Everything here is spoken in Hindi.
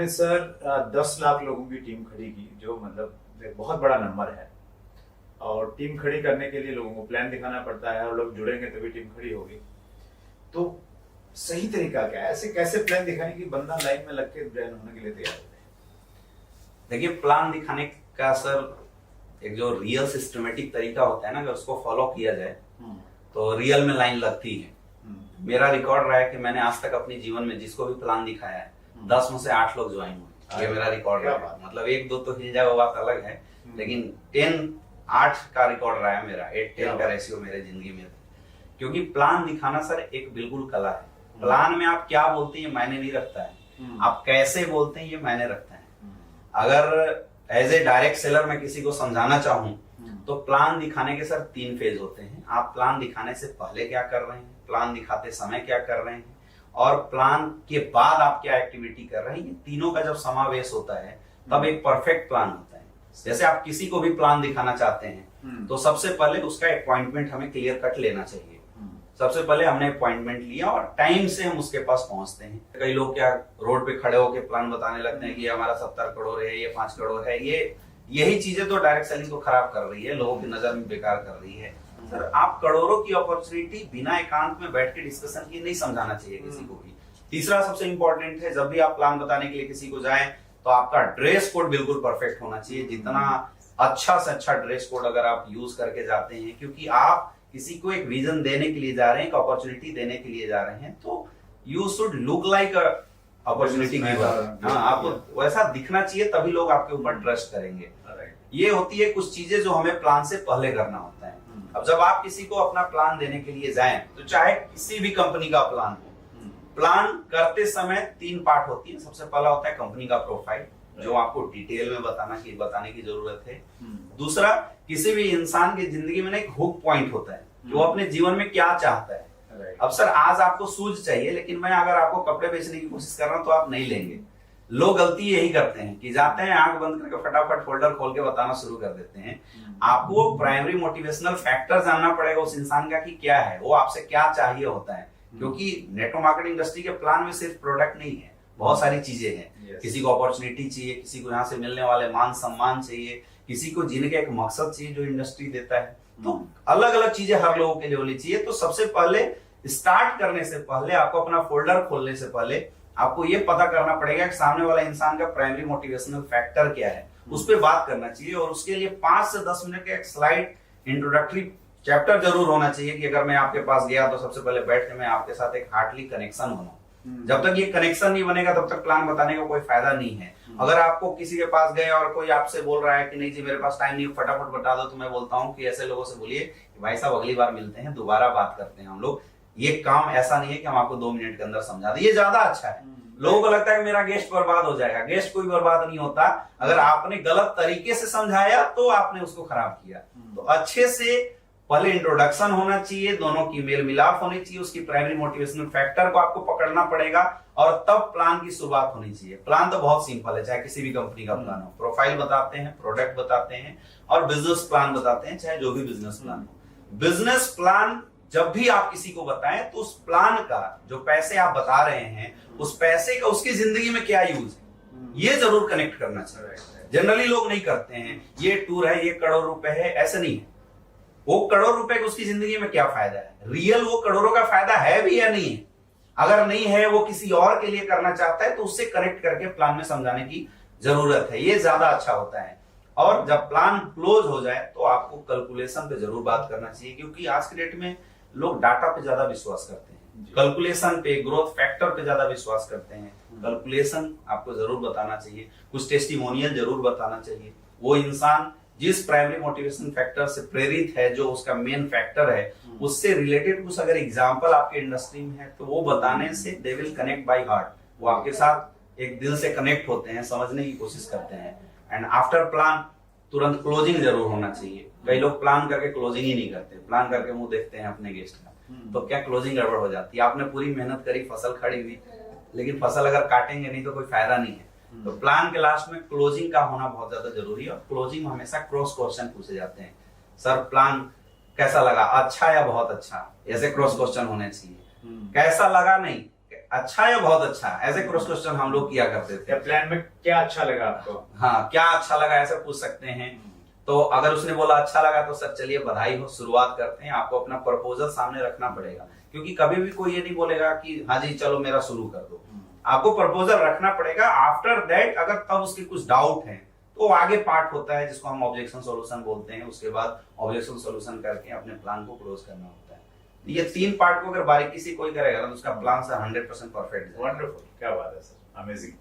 आपने सर 10 लाख लोगों की टीम खड़ी की, जो मतलब एक बहुत बड़ा नंबर है। और टीम खड़ी करने के लिए लोगों को प्लान दिखाना पड़ता है और लोग जुड़ेंगे तभी टीम खड़ी होगी। तो सही तरीका क्या है? ऐसे कैसे प्लान दिखाएं कि बंदा लाइन में लग के ज्वाइन होने के लिए तैयार हो जाए? देखिए, प्लान दिखाने का सर एक जो रियल सिस्टमेटिक तरीका होता है ना, अगर उसको फॉलो किया जाए तो रियल में लाइन लगती है। मेरा रिकॉर्ड रहा है कि मैंने आज तक अपने जीवन में जिसको भी प्लान दिखाया है 10 में से 8 लोग ज्वाइन हुए। ये मेरा रिकॉर्ड रहा है। मतलब 1-2 तो हिल जाए वो बात अलग है, लेकिन 10-8 का रिकॉर्ड रहा है मेरा। 8-10 का रेशियो मेरे जिंदगी में। क्योंकि प्लान दिखाना सर एक बिल्कुल कला है। प्लान में आप क्या बोलते हैं ये मायने नहीं रखता है, आप कैसे बोलते हैं ये मायने रखता है। अगर एज ए डायरेक्ट सेलर मैं किसी को समझाना चाहूं तो प्लान दिखाने के सर 3 फेज होते हैं। आप प्लान दिखाने से पहले क्या कर रहे हैं, प्लान दिखाते समय क्या कर रहे हैं, और प्लान के बाद आप क्या एक्टिविटी कर रहे हैं। ये तीनों का जब समावेश होता है तब एक परफेक्ट प्लान होता है। जैसे आप किसी को भी प्लान दिखाना चाहते हैं तो सबसे पहले उसका अपॉइंटमेंट हमें क्लियर कट लेना चाहिए। सबसे पहले हमने अपॉइंटमेंट लिया और टाइम से हम उसके पास पहुंचते हैं। कई लोग क्या रोड पे खड़े होकर प्लान बताने लगते हैं कि हमारा 70 करोड़ है, ये 5 करोड़ है। यही चीजें तो डायरेक्ट सेलिंग को खराब कर रही है, लोगों की नजर में बेकार कर रही है। सर, आप करोड़ों की अपॉर्चुनिटी बिना एकांत में बैठ के डिस्कशन किए नहीं समझाना चाहिए किसी को भी। तीसरा सबसे इंपॉर्टेंट है, जब भी आप प्लान बताने के लिए किसी को जाएं तो आपका ड्रेस कोड बिल्कुल परफेक्ट होना चाहिए। जितना अच्छा से अच्छा ड्रेस कोड अगर आप यूज करके जाते हैं, क्योंकि आप किसी को एक विजन देने के लिए जा रहे हैं, एक अपॉर्चुनिटी देने के लिए जा रहे हैं, तो you should look like opportunity giver. हाँ, आपको वैसा दिखना चाहिए, तभी लोग आपके ऊपर ट्रस्ट करेंगे। ये होती है कुछ चीजें जो हमें प्लान से पहले करना होता है। अब जब आप किसी को अपना प्लान देने के लिए जाएं, तो चाहे किसी भी कंपनी का प्लान हो, प्लान करते समय 3 पार्ट होती है। सबसे पहला होता है कंपनी का प्रोफाइल, जो आपको डिटेल में बताने की जरूरत है। दूसरा, किसी भी इंसान की जिंदगी में एक हुक पॉइंट होता है, जो अपने जीवन में क्या चाहता है। अब सर, आज आपको शूज चाहिए, लेकिन मैं अगर आपको कपड़े बेचने की कोशिश कर रहा हूं तो आप नहीं लेंगे। लोग गलती यही करते हैं कि जाते हैं, आंख बंद करके फटाफट फोल्डर खोल के बताना शुरू कर देते हैं। आपको प्राइमरी मोटिवेशनल फैक्टर जानना पड़ेगा उस इंसान का कि क्या है, वो आपसे क्या चाहिए होता है। क्योंकि नेटवर्क मार्केटिंग इंडस्ट्री के प्लान में सिर्फ प्रोडक्ट नहीं है, बहुत सारी चीजें हैं। किसी को अपॉर्चुनिटी चाहिए, किसी को यहाँ से मिलने वाले मान सम्मान चाहिए, किसी को जीने का एक मकसद चाहिए जो इंडस्ट्री देता है। तो अलग अलग चीजें हर लोगों के लिए होनी चाहिए। तो सबसे पहले स्टार्ट करने से पहले, आपको अपना फोल्डर खोलने से पहले आपको ये पता करना पड़ेगा कि सामने वाला इंसान का प्राइमरी मोटिवेशनल फैक्टर क्या है, उस पर बात करना चाहिए। और उसके लिए 5 से 10 मिनट का एक स्लाइड इंट्रोडक्टरी चैप्टर जरूर होना चाहिए कि अगर मैं आपके पास गया तो सबसे पहले बैठ के मैं आपके साथ एक हार्टली कनेक्शन बनाऊं। जब तक ये कनेक्शन नहीं बनेगा तब तक प्लान बताने का कोई फायदा नहीं है। अगर आपको किसी के पास गए और कोई आपसे बोल रहा है कि नहीं जी मेरे पास टाइम नहीं, फटाफट बता दो, तो मैं बोलता हूँ कि ऐसे लोगों से बोलिए कि भाई साहब अगली बार मिलते हैं, दोबारा बात करते हैं हम लोग। ये काम ऐसा नहीं है कि हम आपको 2 मिनट के अंदर समझा दें, ये ज्यादा अच्छा है। लोगों को लगता है कि मेरा गेस्ट बर्बाद हो जाएगा। गेस्ट कोई बर्बाद नहीं होता। अगर आपने गलत तरीके से समझाया तो आपने उसको खराब किया। तो अच्छे से पहले इंट्रोडक्शन होना चाहिए, दोनों की मेल मिलाप होनी चाहिए, उसकी प्राइमरी मोटिवेशनल फैक्टर को आपको पकड़ना पड़ेगा और तब प्लान की शुरुआत होनी चाहिए। प्लान तो बहुत सिंपल है, चाहे किसी भी कंपनी का प्लान हो। प्रोफाइल बताते हैं, प्रोडक्ट बताते हैं और बिजनेस प्लान बताते हैं, चाहे जो भी बिजनेस प्लान हो। बिजनेस प्लान जब भी आप किसी को बताएं तो उस प्लान का जो पैसे आप बता रहे हैं, उस पैसे का उसकी जिंदगी में क्या यूज है, ये जरूर कनेक्ट करना चाहिए। जनरली लोग नहीं करते हैं, ये टूर है, ये करोड़ रुपए है, ऐसे नहीं है। वो करोड़ रुपए का उसकी जिंदगी में क्या फायदा है, रियल वो करोड़ों का फायदा है भी या नहीं है। अगर नहीं है, वो किसी और के लिए करना चाहता है, तो उससे कनेक्ट करके प्लान में समझाने की जरूरत है। ये ज्यादा अच्छा होता है। और जब प्लान क्लोज हो जाए तो आपको कैलकुलेशन पे जरूर बात करना चाहिए, क्योंकि आज के डेट में लोग डाटा पे ज्यादा विश्वास करते हैं, कैलकुलेशन पे, ग्रोथ फैक्टर पे ज्यादा विश्वास करते हैं। कैलकुलेशन आपको जरूर बताना चाहिए, कुछ टेस्टिमोनियल जरूर बताना चाहिए। वो इंसान जिस प्राइमरी मोटिवेशन फैक्टर से प्रेरित है, जो उसका मेन फैक्टर है, उससे रिलेटेड कुछ अगर एग्जांपल आपके इंडस्ट्री में है तो वो बताने से they will connect by heart. वो आपके साथ एक दिल से कनेक्ट होते हैं, समझने की कोशिश करते हैं। एंड आफ्टर प्लान तुरंत क्लोजिंग जरूर होना चाहिए। कई लोग प्लान करके क्लोजिंग ही नहीं करते, प्लान करके मुंह देखते हैं अपने गेस्ट का, तो क्या क्लोजिंग गड़बड़ हो जाती है। आपने पूरी मेहनत करी, फसल खड़ी हुई, लेकिन फसल अगर काटेंगे नहीं तो कोई फायदा नहीं है। तो प्लान के लास्ट में क्लोजिंग का होना बहुत ज्यादा जरूरी है। और क्लोजिंग में हमेशा क्रॉस क्वेश्चन पूछे जाते हैं, सर प्लान कैसा लगा, अच्छा या बहुत अच्छा, ऐसे क्रॉस क्वेश्चन होने चाहिए। कैसा लगा नहीं, अच्छा या बहुत अच्छा, ऐसे क्रॉस क्वेश्चन हम लोग किया करते थे। या प्लान में क्या अच्छा लगा आपको? हाँ, क्या अच्छा लगा ऐसे पूछ सकते हैं। तो अगर उसने बोला अच्छा लगा तो सर चलिए बधाई हो, शुरुआत करते हैं। आपको अपना प्रपोजल सामने रखना पड़ेगा, क्योंकि कभी भी कोई ये नहीं बोलेगा कि हाँ जी चलो मेरा शुरू कर दो। आपको प्रपोजल रखना पड़ेगा। आफ्टर दैट अगर तब उसके कुछ डाउट है तो आगे पार्ट होता है जिसको हम ऑब्जेक्शन सॉल्यूशन बोलते हैं। उसके बाद ऑब्जेक्शन सॉल्यूशन करके अपने प्लान को क्लोज करना होता है। ये 3 पार्ट को अगर बारीकी से कोई करेगा तो उसका प्लान सर 100% परफेक्ट है। वंडरफुल, क्या बात है सर, अमेजिंग।